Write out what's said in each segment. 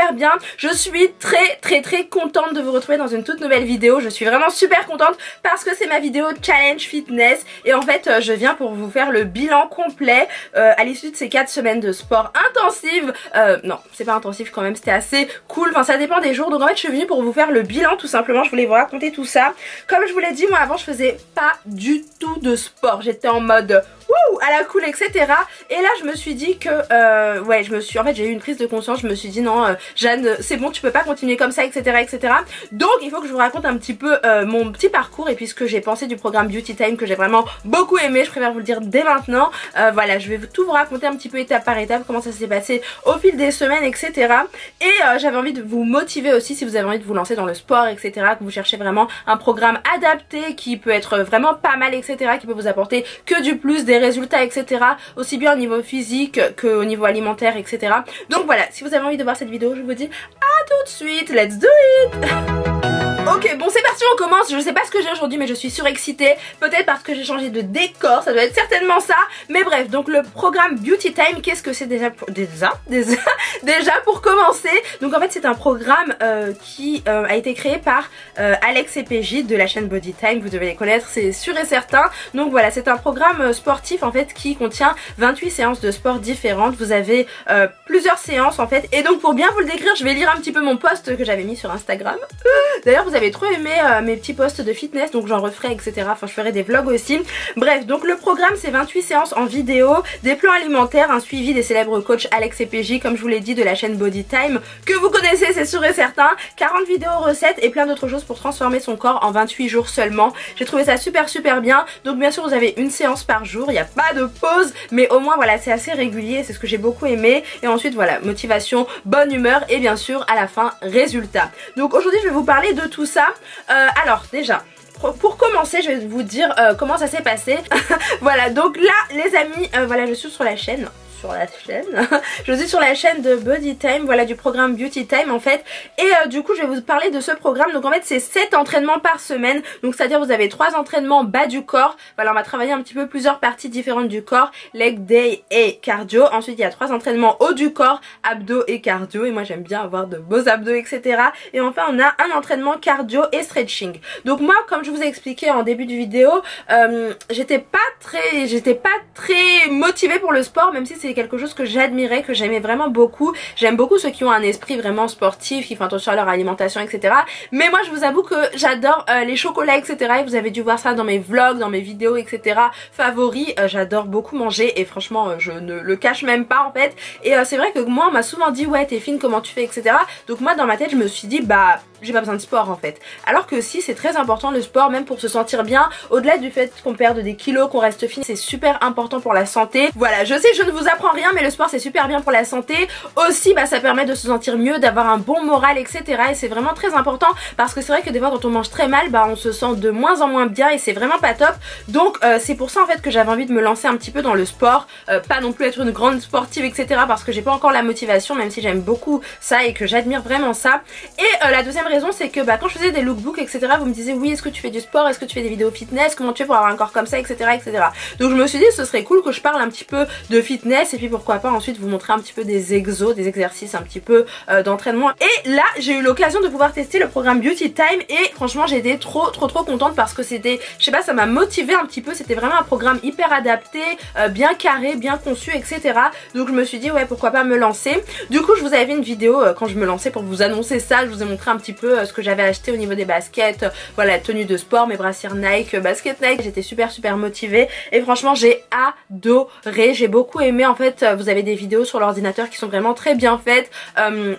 super bien. Je suis très contente de vous retrouver dans une toute nouvelle vidéo. Je suis vraiment super contente parce que c'est ma vidéo challenge fitness et en fait je viens pour vous faire le bilan complet à l'issue de ces 4 semaines de sport intensive. Non, c'est pas intensif quand même, c'était assez cool, enfin ça dépend des jours. Donc en fait je suis venue pour vous faire le bilan tout simplement, je voulais vous raconter tout ça. Comme je vous l'ai dit, moi avant je faisais pas du tout de sport, j'étais en mode wouh à la cool etc. Et là je me suis dit que ouais en fait j'ai eu une prise de conscience, je me suis dit non Jeanne c'est bon, tu peux pas continuer comme ça etc. Donc il faut que je vous raconte un petit peu mon petit parcours et puis ce que j'ai pensé du programme Beauty Time que j'ai vraiment beaucoup aimé. Je préfère vous le dire dès maintenant. Voilà, je vais tout vous raconter un petit peu étape par étape comment ça s'est passé au fil des semaines etc. Et j'avais envie de vous motiver aussi si vous avez envie de vous lancer dans le sport etc, que vous cherchez vraiment un programme adapté qui peut être vraiment pas mal etc, qui peut vous apporter que du plus, des résultats etc, aussi bien au niveau physique qu'au niveau alimentaire etc. Donc voilà, si vous avez envie de voir cette vidéo je vous dis à tout de suite, let's do it. Ok, bon c'est parti, on commence. Je sais pas ce que j'ai aujourd'hui mais je suis surexcitée. Peut-être parce que j'ai changé de décor, ça doit être certainement ça. Mais bref, donc le programme Beauty Time, qu'est-ce que c'est déjà pour commencer. Donc en fait c'est un programme qui a été créé par Alex et PJ de la chaîne Body Time. Vous devez les connaître, c'est sûr et certain. Donc voilà, c'est un programme sportif en fait qui contient 28 séances de sport différentes. Vous avez plusieurs séances en fait. Et donc pour bien vous le décrire, je vais lire un petit peu mon post que j'avais mis sur Instagram. D'ailleurs vous avez trop aimé mes petits posts de fitness, donc j'en referai etc. Enfin je ferai des vlogs aussi. Bref, donc le programme c'est 28 séances en vidéo, des plans alimentaires, un suivi des célèbres coachs Alex et PJ comme je vous l'ai dit de la chaîne Body Time que vous connaissez c'est sûr et certain, 40 vidéos recettes et plein d'autres choses pour transformer son corps en 28 jours seulement. J'ai trouvé ça super bien. Donc bien sûr vous avez une séance par jour, il n'y a pas de pause mais au moins voilà c'est assez régulier, c'est ce que j'ai beaucoup aimé. Et ensuite voilà, motivation, bonne humeur et bien sûr à la fin résultat. Donc aujourd'hui je vais vous parler de tout ça. Alors déjà pour commencer je vais vous dire comment ça s'est passé. Voilà, donc là les amis, voilà je suis sur la chaîne je suis sur la chaîne de Body Time, voilà, du programme Beauty Time en fait. Et du coup je vais vous parler de ce programme. Donc en fait c'est 7 entraînements par semaine, donc c'est à dire vous avez 3 entraînements bas du corps. Voilà, on va travailler un petit peu plusieurs parties différentes du corps, leg day et cardio. Ensuite il y a 3 entraînements haut du corps, abdos et cardio, et moi j'aime bien avoir de beaux abdos etc. Et enfin on a un entraînement cardio et stretching. Donc moi comme je vous ai expliqué en début de vidéo, j'étais pas très motivée pour le sport, même si c'est quelque chose que j'admirais, que j'aimais vraiment beaucoup. J'aime beaucoup ceux qui ont un esprit vraiment sportif, qui font attention à leur alimentation etc. Mais moi je vous avoue que j'adore les chocolats etc. Et vous avez dû voir ça dans mes vlogs, dans mes vidéos etc. favoris. J'adore beaucoup manger et franchement je ne le cache même pas en fait. Et c'est vrai que moi on m'a souvent dit ouais t'es fine, comment tu fais etc. Donc moi dans ma tête je me suis dit bah j'ai pas besoin de sport en fait. Alors que si, c'est très important le sport, même pour se sentir bien. Au-delà du fait qu'on perde des kilos, qu'on reste fine, c'est super important pour la santé. Voilà, je sais je ne vous apprends rien mais le sport c'est super bien pour la santé. Aussi bah ça permet de se sentir mieux, d'avoir un bon moral etc. Et c'est vraiment très important parce que c'est vrai que des fois quand on mange très mal bah on se sent de moins en moins bien et c'est vraiment pas top. Donc c'est pour ça en fait que j'avais envie de me lancer un petit peu dans le sport. Pas non plus être une grande sportive etc. parce que j'ai pas encore la motivation, même si j'aime beaucoup ça et que j'admire vraiment ça. Et la deuxième raison c'est que bah, quand je faisais des lookbooks etc vous me disiez oui est-ce que tu fais du sport, est-ce que tu fais des vidéos fitness, comment tu fais pour avoir un corps comme ça etc. Donc je me suis dit ce serait cool que je parle un petit peu de fitness et puis pourquoi pas ensuite vous montrer un petit peu des exos, des exercices un petit peu d'entraînement. Et là j'ai eu l'occasion de pouvoir tester le programme Beauty Time et franchement j'ai été trop contente parce que c'était, je sais pas, ça m'a motivée un petit peu. C'était vraiment un programme hyper adapté, bien carré, bien conçu etc. Donc je me suis dit ouais pourquoi pas me lancer. Du coup je vous avais fait une vidéo quand je me lançais pour vous annoncer ça, je vous ai montré un petit peu ce que j'avais acheté au niveau des baskets, voilà, tenue de sport, mes brassières Nike, basket Nike. J'étais super motivée et franchement j'ai adoré, j'ai beaucoup aimé en fait. Vous avez des vidéos sur l'ordinateur qui sont vraiment très bien faites.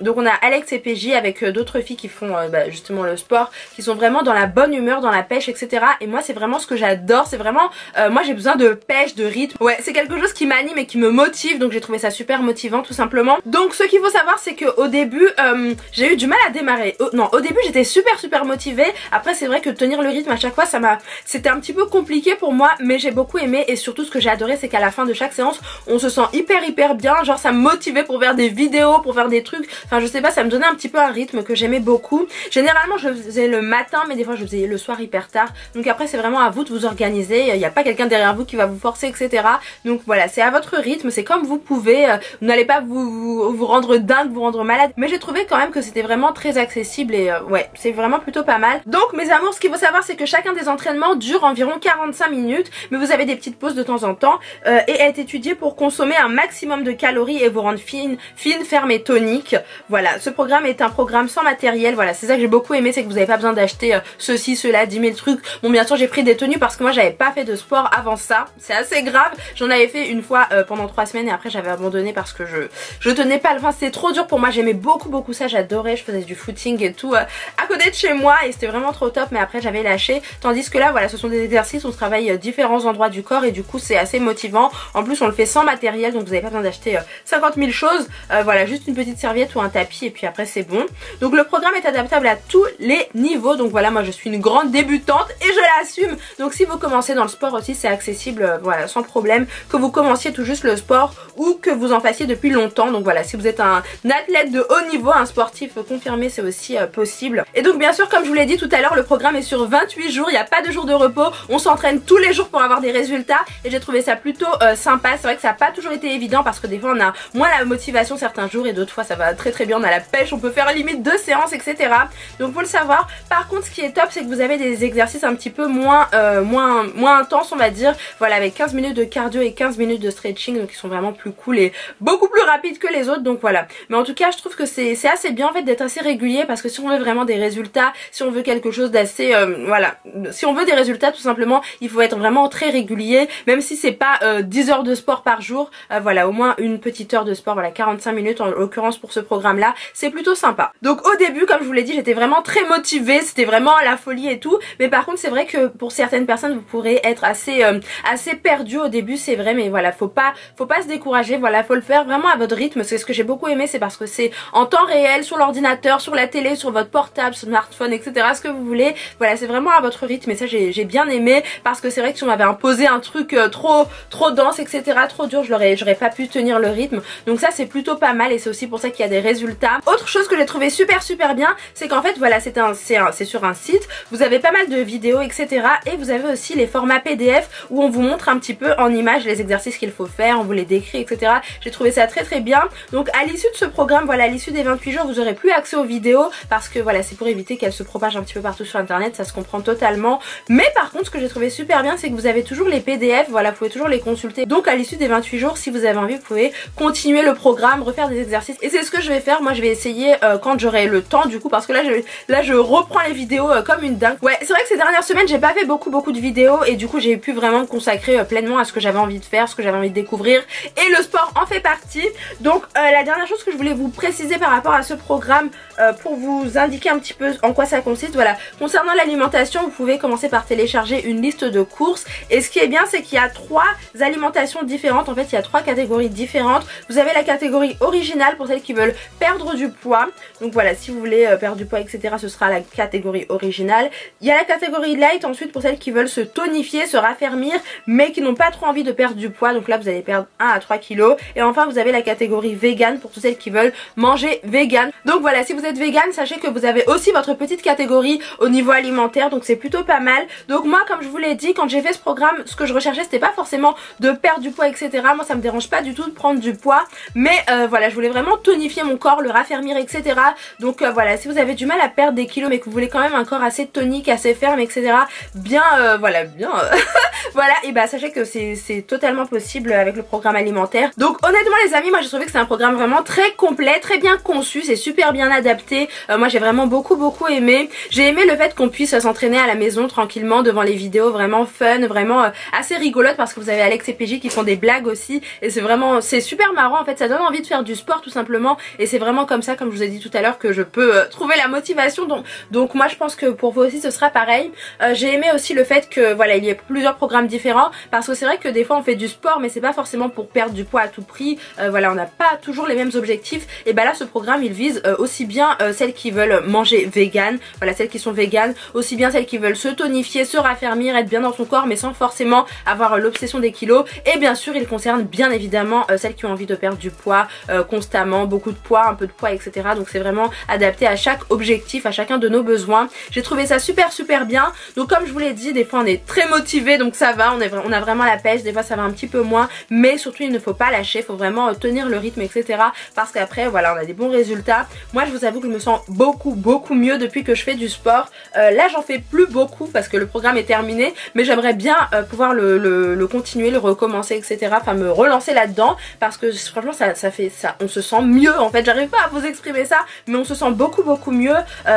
Donc on a Alex et PJ avec d'autres filles qui font justement le sport, qui sont vraiment dans la bonne humeur, dans la pêche etc. Et moi c'est vraiment ce que j'adore, c'est vraiment moi j'ai besoin de pêche, de rythme, ouais c'est quelque chose qui m'anime et qui me motive, donc j'ai trouvé ça super motivant tout simplement. Donc ce qu'il faut savoir c'est que au début j'ai eu du mal à démarrer. Au début j'étais super motivée. Après c'est vrai que tenir le rythme à chaque fois c'était un petit peu compliqué pour moi, mais j'ai beaucoup aimé. Et surtout ce que j'ai adoré c'est qu'à la fin de chaque séance on se sent vraiment hyper bien, genre ça me motivait pour faire des vidéos, pour faire des trucs, enfin je sais pas, ça me donnait un petit peu un rythme que j'aimais beaucoup. Généralement je le faisais le matin, mais des fois je le faisais le soir hyper tard, donc après c'est vraiment à vous de vous organiser, il n'y a pas quelqu'un derrière vous qui va vous forcer, etc. Donc voilà, c'est à votre rythme, c'est comme vous pouvez, vous n'allez pas vous rendre dingue, vous rendre malade, mais j'ai trouvé quand même que c'était vraiment très accessible et ouais, c'est vraiment plutôt pas mal. Donc mes amours, ce qu'il faut savoir c'est que chacun des entraînements dure environ 45 minutes, mais vous avez des petites pauses de temps en temps et est étudié pour consommer un maximum de calories et vous rendre fine, ferme et tonique. Voilà, ce programme est un programme sans matériel, voilà, c'est ça que j'ai beaucoup aimé, c'est que vous n'avez pas besoin d'acheter ceci, cela, 10 000 trucs. Bon, bien sûr j'ai pris des tenues parce que moi j'avais pas fait de sport avant ça, c'est assez grave, j'en avais fait une fois pendant 3 semaines et après j'avais abandonné parce que je tenais pas, enfin c'était trop dur pour moi, j'aimais beaucoup ça, j'adorais, je faisais du footing et tout à côté de chez moi et c'était vraiment trop top, mais après j'avais lâché, tandis que là voilà, ce sont des exercices, on travaille différents endroits du corps et du coup c'est assez motivant. En plus on le fait sans matériel, donc vous n'avez pas besoin d'acheter 50 000 choses, voilà, juste une petite serviette ou un tapis et puis après c'est bon. Donc le programme est adaptable à tous les niveaux, donc voilà, moi je suis une grande débutante et je l'assume, donc si vous commencez dans le sport aussi c'est accessible, voilà, sans problème, que vous commenciez tout juste le sport ou que vous en fassiez depuis longtemps. Donc voilà, si vous êtes un athlète de haut niveau, un sportif confirmé, c'est aussi possible. Et donc bien sûr, comme je vous l'ai dit tout à l'heure, le programme est sur 28 jours, il n'y a pas de jour de repos, on s'entraîne tous les jours pour avoir des résultats et j'ai trouvé ça plutôt sympa. C'est vrai que ça n'a pas toujours été évident parce que des fois on a moins la motivation certains jours et d'autres fois ça va très bien, on a la pêche, on peut faire limite 2 séances, etc. Donc faut le savoir. Par contre ce qui est top c'est que vous avez des exercices un petit peu moins intenses on va dire, voilà, avec 15 minutes de cardio et 15 minutes de stretching, donc ils sont vraiment plus cool et beaucoup plus rapides que les autres, donc voilà. Mais en tout cas je trouve que c'est assez bien en fait d'être assez régulier parce que si on veut vraiment des résultats, si on veut quelque chose d'assez voilà, si on veut des résultats tout simplement, il faut être vraiment très régulier, même si c'est pas 10 heures de sport par jour, voilà, au moins une petite heure de sport, voilà, 45 minutes en l'occurrence pour ce programme là, c'est plutôt sympa. Donc au début comme je vous l'ai dit, j'étais vraiment très motivée, c'était vraiment la folie et tout, mais par contre c'est vrai que pour certaines personnes vous pourrez être assez perdu au début, c'est vrai, mais voilà, faut pas se décourager, voilà, faut le faire vraiment à votre rythme. C'est ce que j'ai beaucoup aimé, c'est parce que c'est en temps réel, sur l'ordinateur, sur la télé, sur votre portable, smartphone, etc., ce que vous voulez, voilà, c'est vraiment à votre rythme et ça j'ai bien aimé, parce que c'est vrai que si on m'avait imposé un truc trop dense, etc., trop dur, j'aurais pas pu tenir le rythme, donc ça c'est plutôt pas mal et c'est aussi pour ça qu'il y a des résultats. Autre chose que j'ai trouvé super bien, c'est qu'en fait voilà, c'est sur un site, vous avez pas mal de vidéos, etc., et vous avez aussi les formats PDF où on vous montre un petit peu en images les exercices qu'il faut faire, on vous les décrit, etc. J'ai trouvé ça très bien. Donc à l'issue de ce programme, voilà, à l'issue des 28 jours, vous aurez plus accès aux vidéos parce que voilà, c'est pour éviter qu'elles se propagent un petit peu partout sur internet, ça se comprend totalement. Mais par contre, ce que j'ai trouvé super bien, c'est que vous avez toujours les PDF, voilà, vous pouvez toujours les consulter. Donc à l'issue des 28 jours, si vous avez envie, vous pouvez continuer le programme, refaire des exercices. Et c'est ce que je vais faire. Moi, je vais essayer quand j'aurai le temps, du coup, parce que là, je reprends les vidéos comme une dingue. Ouais, c'est vrai que ces dernières semaines, j'ai pas fait beaucoup de vidéos et du coup, j'ai pu vraiment me consacrer pleinement à ce que j'avais envie de faire, ce que j'avais envie de découvrir, et le sport en fait partie. Donc la dernière chose que je voulais vous préciser par rapport à ce programme, pour vous indiquer un petit peu en quoi ça consiste, voilà, concernant l'alimentation, vous pouvez commencer par télécharger une liste de courses, et ce qui est bien, c'est qu'il y a 3 alimentations différentes. En fait il y a 3 catégories différentes. Vous avez la catégorie originale pour celles qui veulent perdre du poids, donc voilà, si vous voulez perdre du poids, etc., ce sera la catégorie originale. Il y a la catégorie light ensuite pour celles qui veulent se tonifier, se raffermir, mais qui n'ont pas trop envie de perdre du poids, donc là vous allez perdre 1 à 3 kilos. Et enfin vous avez la catégorie vegan pour toutes celles qui veulent manger vegan. Donc voilà, si vous êtes vegan, sachez que vous avez aussi votre petite catégorie au niveau alimentaire, donc c'est plutôt pas mal. Donc moi, comme je vous l'ai dit, quand j'ai fait ce programme, ce que je recherchais, c'était pas forcément de perdre du poids, etc. Moi ça me dérange pas du tout de prendre du poids, mais voilà, je voulais vraiment tonifier mon corps, le raffermir, etc. Donc voilà, si vous avez du mal à perdre des kilos mais que vous voulez quand même un corps assez tonique, assez ferme, etc., bien voilà, bien voilà, et bah sachez que c'est totalement possible avec le programme alimentaire. Donc honnêtement les amis, moi j'ai trouvé que c'est un programme vraiment très complet, très bien conçu, c'est super bien adapté. Moi j'ai vraiment beaucoup aimé. J'ai aimé le fait qu'on puisse s'entraîner à la maison tranquillement devant les vidéos, vraiment fun, vraiment assez rigolote, parce que vous avez Alex et PJ qui font des blagues aussi, et c'est super marrant en fait, ça donne envie de faire du sport tout simplement, et c'est vraiment comme ça, comme je vous ai dit tout à l'heure, que je peux trouver la motivation. Donc moi je pense que pour vous aussi ce sera pareil. J'ai aimé aussi le fait que voilà, il y ait plusieurs programmes différents, parce que c'est vrai que des fois on fait du sport mais c'est pas forcément pour perdre du poids à tout prix, voilà, on n'a pas toujours les mêmes objectifs, et bah là ce programme il vise aussi bien bien celles qui veulent manger vegan, voilà, celles qui sont véganes, aussi bien celles qui veulent se tonifier, se raffermir, être bien dans son corps mais sans forcément avoir l'obsession des kilos. Et bien sûr il concerne bien évidemment celles qui ont envie de perdre du poids constamment, beaucoup de poids, un peu de poids, etc. Donc c'est vraiment adapté à chaque objectif, à chacun de nos besoins. J'ai trouvé ça super bien. Donc comme je vous l'ai dit, des fois on est très motivé, donc ça va, on a vraiment la pêche, des fois ça va un petit peu moins, mais surtout il ne faut pas lâcher, il faut vraiment tenir le rythme, etc. parce qu'après voilà, on a des bons résultats. Moi je vous avoue que je me sens beaucoup mieux depuis que je fais du sport. Là j'en fais plus beaucoup parce que le programme est terminé, mais j'aimerais bien pouvoir le continuer, le recommencer, etc. Enfin me relancer là-dedans, parce que franchement ça fait ça, on se sent mieux en fait. J'arrive pas à vous exprimer ça, mais on se sent beaucoup mieux.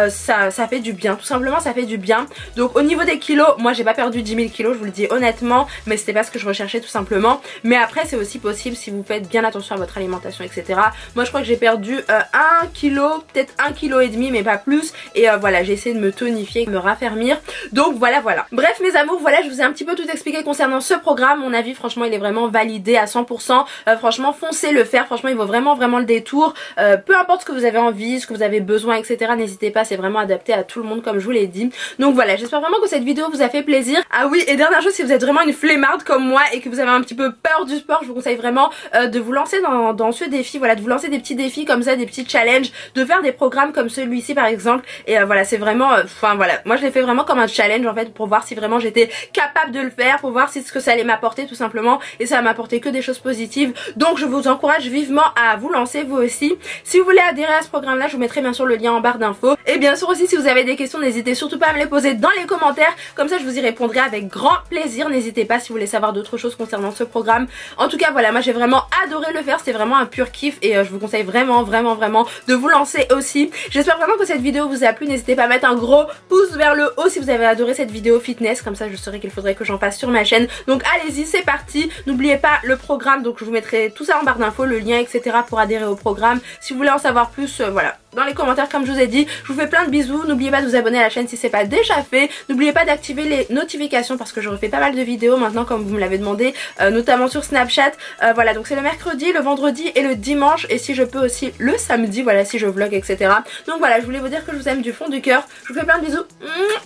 Ça fait du bien, tout simplement ça fait du bien. Donc au niveau des kilos, moi j'ai pas perdu 10 000 kilos, je vous le dis honnêtement, mais c'était pas ce que je recherchais tout simplement. Mais après c'est aussi possible si vous faites bien attention à votre alimentation, etc. Moi je crois que j'ai perdu 1 kg, peut-être 1,5 kg, mais pas plus. Et voilà, j'ai essayé de me tonifier, de me raffermir. Donc voilà. Bref mes amours, voilà, je vous ai un petit peu tout expliqué concernant ce programme. Mon avis franchement il est vraiment validé à 100%. Franchement foncez le faire, franchement il vaut vraiment le détour. Peu importe ce que vous avez envie, ce que vous avez besoin, etc. N'hésitez pas, c'est vraiment adapté à tout le monde comme je vous l'ai dit. Donc voilà, j'espère vraiment que cette vidéo vous a fait plaisir. Ah oui, et dernière chose, si vous êtes vraiment une flemmarde comme moi et que vous avez un petit peu peur du sport, je vous conseille vraiment de vous lancer dans ce défi, voilà, de vous lancer des petits défis comme ça, des petits challenges, de faire des programmes comme celui-ci par exemple. Et voilà, c'est vraiment, enfin voilà, moi je l'ai fait vraiment comme un challenge en fait, pour voir si vraiment j'étais capable de le faire, pour voir si ce que ça allait m'apporter tout simplement. Et ça m'a apporté que des choses positives. Donc je vous encourage vivement à vous lancer vous aussi. Si vous voulez adhérer à ce programme là, je vous mettrai bien sûr le lien en barre d'infos. Et bien sûr aussi si vous avez des questions, n'hésitez surtout pas à me les poser dans les commentaires, comme ça je vous y répondrai avec grand plaisir. N'hésitez pas si vous voulez savoir d'autres choses concernant ce programme. En tout cas voilà, moi j'ai vraiment adoré le faire, c'est vraiment un pur kiff. Et je vous conseille vraiment de vous lancer aussi. J'espère vraiment que cette vidéo vous a plu. N'hésitez pas à mettre un gros pouce vers le haut si vous avez adoré cette vidéo fitness, comme ça je saurai qu'il faudrait que j'en fasse sur ma chaîne. Donc allez-y, c'est parti. N'oubliez pas le programme, donc je vous mettrai tout ça en barre d'infos, le lien, etc. pour adhérer au programme. Si vous voulez en savoir plus, voilà, dans les commentaires comme je vous ai dit. Je vous fais plein de bisous, n'oubliez pas de vous abonner à la chaîne si c'est pas déjà fait. N'oubliez pas d'activer les notifications parce que je refais pas mal de vidéos maintenant comme vous me l'avez demandé, notamment sur Snapchat. Voilà, donc c'est le mercredi, le vendredi et le dimanche, et si je peux aussi le samedi, voilà, si je vlog, etc. Donc voilà, je voulais vous dire que je vous aime du fond du cœur. Je vous fais plein de bisous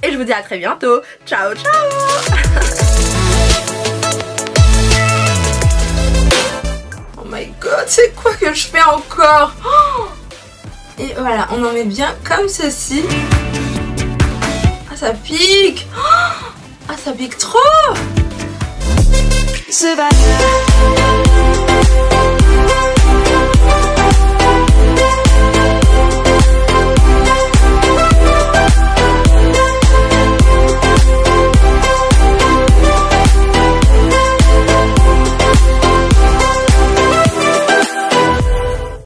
et je vous dis à très bientôt. Ciao Oh my god, c'est quoi que je fais encore? Et voilà, on en met bien comme ceci. Ah, ça pique. Ah, ça pique trop.